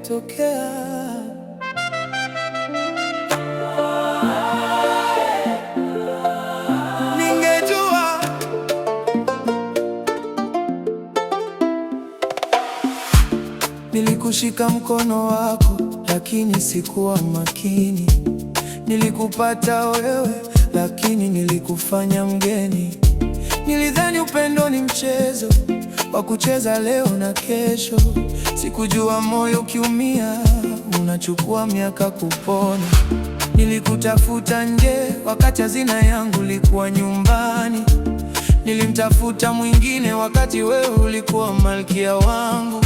yangetokea. Ningejua. Nilikushika mkono wako, lakini sikuwa makini. Nilikupata wewe, lakini nilikufanya mgeni. Nilidhani upendo ni mchezo wa kucheza leo na kesho. Sikujua moyo ukiumia unachukua miaka kupona. Nilikutafuta nje wakati hazina yangu ilikuwa nyumbani. Nilimtafuta mwingine wakati wewe ulikuwa malkia wangu.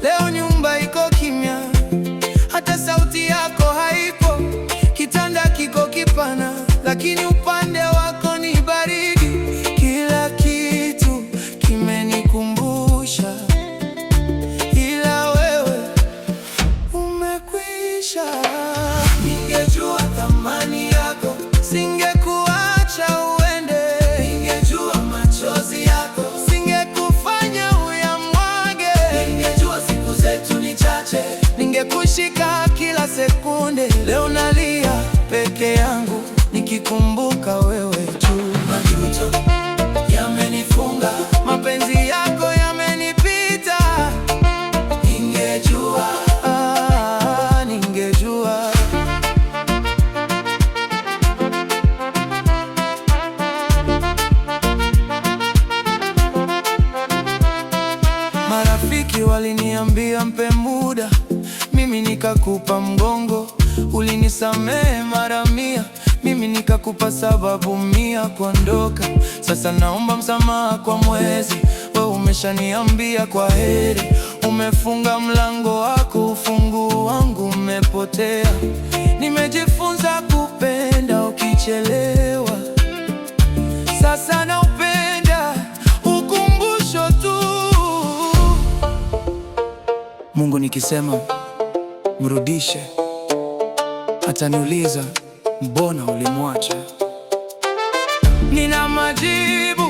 Leo nyumba iko kimya, hata sauti yako haipo. Kitanda kiko kipana, lakini upande wako ni baridi. Kila kitu kimenikumbusha, ila wewe umekwisha. Ningejua thamani yako, singekuacha uende. Ningejua machozi yako, singekufanya uyamwage. Ningejua siku zetu ni chache, ningekushika kila sekunde. Leo nalia peke yangu nikikumbuka wewe tu. Majuto yamenifunga, mapenzi yako yamenipita. Ningejua, ningejua. Marafiki waliniambia mpe muda, mimi nikakupa mgongo. Ulinisamehe mara 100, mimi nikakupa sababu 100 kuondoka. Sasa naomba msamaha kwa mwezi, wewe umeshaniambia kwa heri. Umefunga mlango wako, ufunguo wangu umepotea. Nimejifunza kupenda ukichelewa, sasa naupenda ukumbusho tu. Mungu nikisema mrudishe, ataniuliza mbona ulimwacha? Nina majibu.